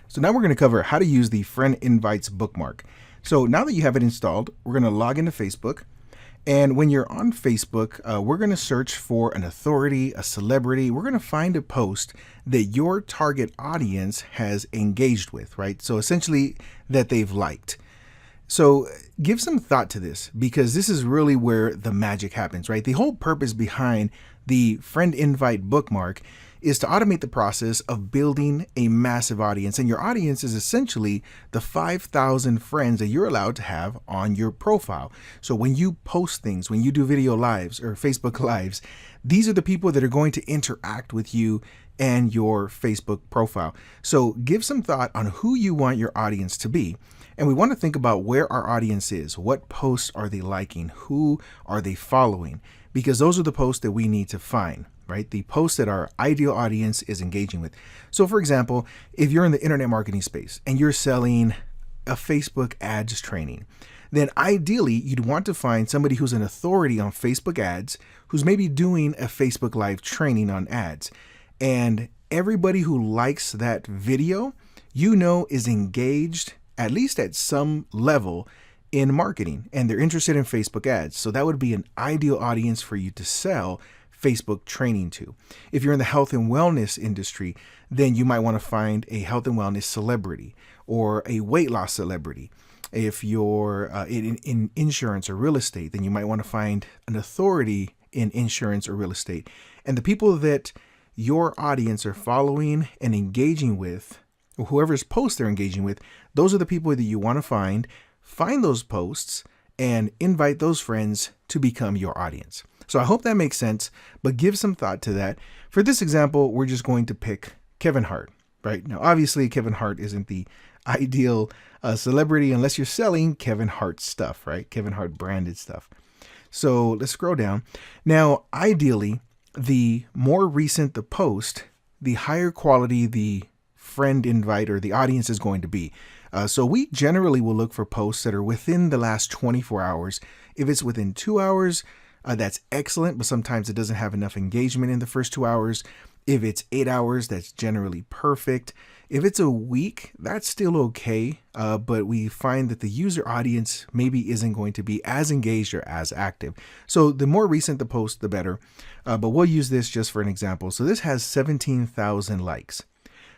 So now we're going to cover how to use the friend invites bookmark. So now that you have it installed, we're going to log into Facebook. And when you're on Facebook, we're going to search for an authority, a celebrity. We're going to find a post that your target audience has engaged with, right? So essentially that they've liked. So give some thought to this, because this is really where the magic happens, right? The whole purpose behind the friend invite bookmark is to automate the process of building a massive audience. And your audience is essentially the 5,000 friends that you're allowed to have on your profile. So when you post things, when you do video lives or Facebook lives, these are the people that are going to interact with you and your Facebook profile. So give some thought on who you want your audience to be. And we want to think about where our audience is. What posts are they liking? Who are they following? Because those are the posts that we need to find, right? The posts that our ideal audience is engaging with. So for example, if you're in the internet marketing space and you're selling a Facebook ads training, then ideally you'd want to find somebody who's an authority on Facebook ads, who's maybe doing a Facebook live training on ads. And everybody who likes that video, is engaged at least at some level in marketing, and they're interested in Facebook ads. So that would be an ideal audience for you to sell Facebook training to. If you're in the health and wellness industry, then you might want to find a health and wellness celebrity or a weight loss celebrity. If you're in insurance or real estate, then you might want to find an authority in insurance or real estate. And the people that your audience are following and engaging with, or whoever's post they're engaging with, those are the people that you want to find those posts and invite those friends to become your audience. So I hope that makes sense, but give some thought to that. For this example, we're just going to pick Kevin Hart, right? Now, obviously, Kevin Hart isn't the ideal celebrity unless you're selling Kevin Hart stuff, right? Kevin Hart branded stuff. So let's scroll down. Now, ideally, the more recent the post, the higher quality the friend invite or the audience is going to be. So we generally will look for posts that are within the last 24 hours. If it's within 2 hours, that's excellent, but sometimes it doesn't have enough engagement in the first 2 hours. If it's 8 hours, that's generally perfect. If it's a week, that's still okay, but we find that the user audience maybe isn't going to be as engaged or as active. So the more recent the post, the better, but we'll use this just for an example. So this has 17,000 likes.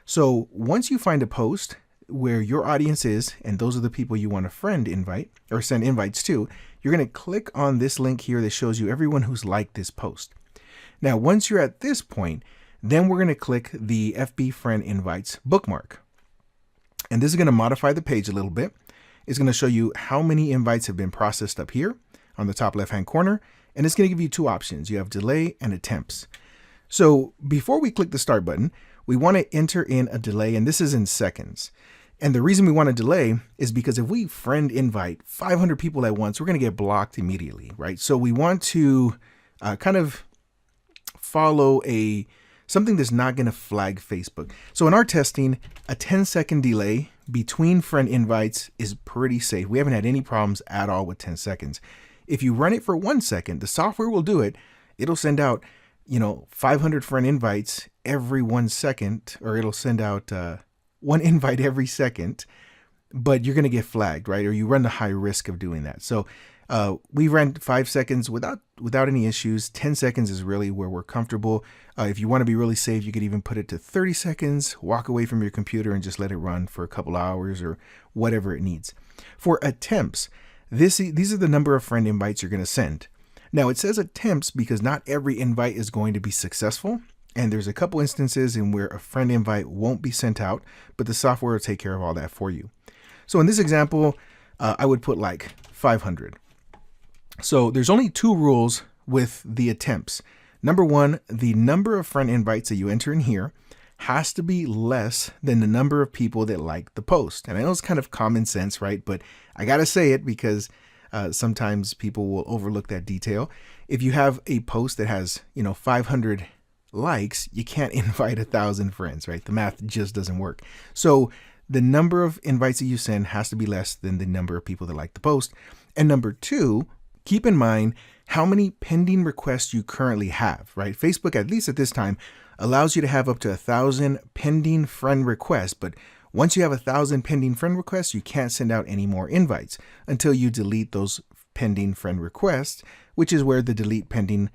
So once you find a post where your audience is, and those are the people you want to friend invite or send invites to, you're going to click on this link here that shows you everyone who's liked this post. Now, once you're at this point, then we're going to click the FB friend invites bookmark. And this is going to modify the page a little bit. It's going to show you how many invites have been processed up here on the top left-hand corner. And it's going to give you two options. You have delay and attempts. So before we click the start button, we want to enter in a delay, and this is in seconds. And the reason we want to delay is because if we friend invite 500 people at once, we're going to get blocked immediately, right? So we want to kind of follow something that's not going to flag Facebook. So in our testing, a 10-second delay between friend invites is pretty safe. We haven't had any problems at all with 10 seconds. If you run it for 1 second, the software will do it. It'll send out 500 friend invites every 1 second, or it'll send out one invite every second, but you're going to get flagged, right? Or you run the high risk of doing that. So we ran 5 seconds without any issues. 10 seconds is really where we're comfortable. If you want to be really safe, you could even put it to 30 seconds, walk away from your computer and just let it run for a couple hours or whatever it needs. For attempts, these are the number of friend invites you're going to send. Now, it says attempts because not every invite is going to be successful. And there's a couple instances in where a friend invite won't be sent out, but the software will take care of all that for you. So in this example, I would put like 500. So there's only 2 rules with the attempts. Number 1, the number of friend invites that you enter in here has to be less than the number of people that like the post. And I know it's kind of common sense, right? But I got to say it because sometimes people will overlook that detail. If you have a post that has, 500 likes, you can't invite 1,000 friends, right? The math just doesn't work. So the number of invites that you send has to be less than the number of people that like the post. And number 2, keep in mind how many pending requests you currently have, right? Facebook, at least at this time, allows you to have up to 1,000 pending friend requests, but Once you have 1,000 pending friend requests, you can't send out any more invites until you delete those pending friend requests, which is where the delete pending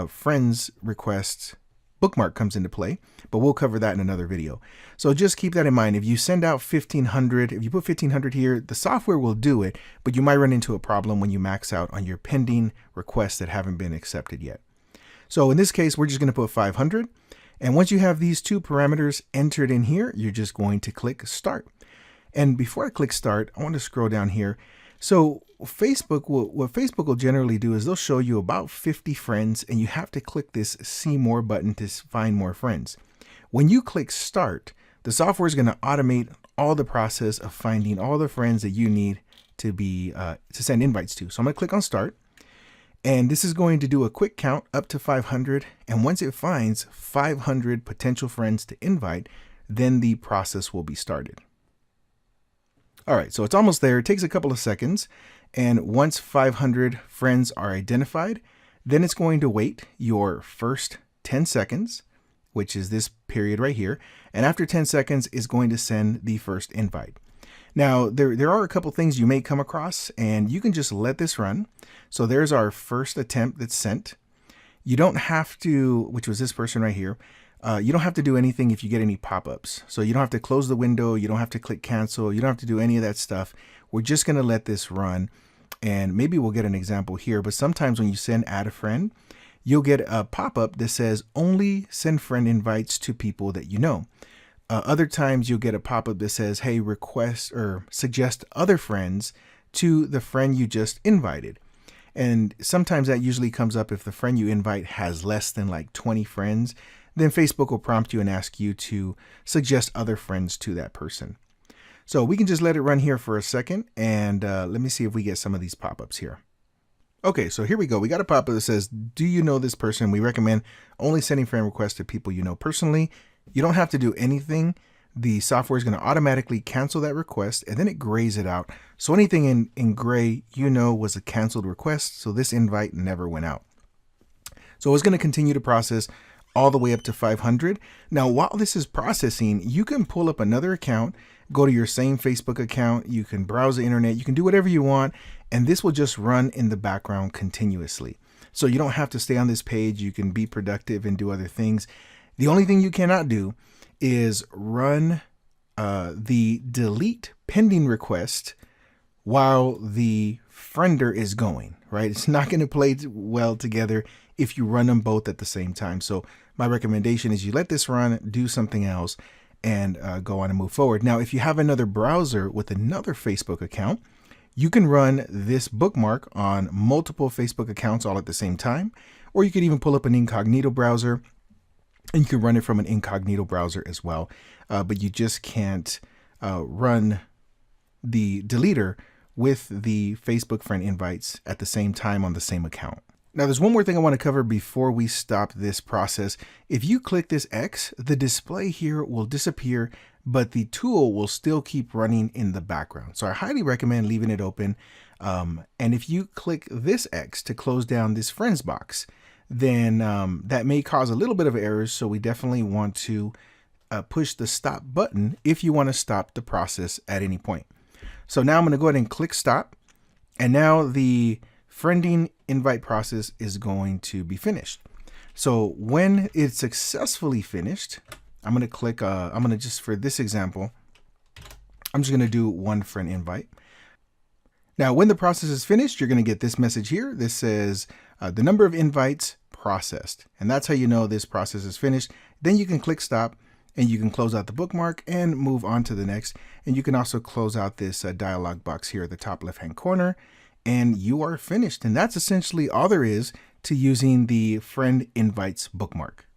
friends requests bookmark comes into play, but we'll cover that in another video. So just keep that in mind. If you send out 1,500, if you put 1,500 here, the software will do it, but you might run into a problem when you max out on your pending requests that haven't been accepted yet. So in this case, we're just going to put 500. And once you have these two parameters entered in here, you're just going to click start. And before I click start, I want to scroll down here. So what Facebook will generally do is they'll show you about 50 friends, and you have to click this see more button to find more friends. When you click start, the software is going to automate all the process of finding all the friends that you need to send invites to. So I'm going to click on start, and this is going to do a quick count up to 500. And once it finds 500 potential friends to invite, then the process will be started. All right, so it's almost there. It takes a couple of seconds. And once 500 friends are identified, then it's going to wait your first 10 seconds, which is this period right here. And after 10 seconds, it's going to send the first invite. Now, there are a couple things you may come across, and you can just let this run. So there's our first attempt that's sent. You don't have to, which was this person right here, you don't have to do anything if you get any pop-ups. So you don't have to close the window, you don't have to click cancel, you don't have to do any of that stuff. We're just going to let this run, and maybe we'll get an example here, but sometimes when you send add a friend, you'll get a pop-up that says only send friend invites to people that you know. Other times you'll get a pop-up that says, hey, request or suggest other friends to the friend you just invited. And sometimes that usually comes up if the friend you invite has less than like 20 friends, then Facebook will prompt you and ask you to suggest other friends to that person. So we can just let it run here for a second, and let me see if we get some of these pop-ups here. Okay, so here we go. We got a pop-up that says, do you know this person? We recommend only sending friend requests to people you know personally. You don't have to do anything. The software is going to automatically cancel that request, and then it grays it out. So anything in gray, was a canceled request, so this invite never went out. So it's going to continue to process all the way up to 500. Now, while this is processing, you can pull up another account, go to your same Facebook account, you can browse the internet, you can do whatever you want, and this will just run in the background continuously. So you don't have to stay on this page, you can be productive and do other things. The only thing you cannot do is run the delete pending request while the friender is going, right? It's not going to play well together if you run them both at the same time. So my recommendation is you let this run, do something else, and go on and move forward. Now, if you have another browser with another Facebook account, you can run this bookmark on multiple Facebook accounts all at the same time, or you could even pull up an incognito browser, and you can run it from an incognito browser as well. But you just can't run the deleter with the Facebook friend invites at the same time on the same account. Now, there's one more thing I want to cover before we stop this process. If you click this X, the display here will disappear, but the tool will still keep running in the background. So I highly recommend leaving it open. And if you click this X to close down this friends box, then that may cause a little bit of errors. So we definitely want to push the stop button if you want to stop the process at any point. So now I'm going to go ahead and click stop. And now the friending invite process is going to be finished. So when it's successfully finished, I'm going to click, for this example, I'm just going to do one friend invite. Now, when the process is finished, you're going to get this message here. This says the number of invites processed. And that's how you know this process is finished. Then you can click stop and you can close out the bookmark and move on to the next. And you can also close out this dialog box here at the top left-hand corner, and you are finished. And that's essentially all there is to using the friend invites bookmark.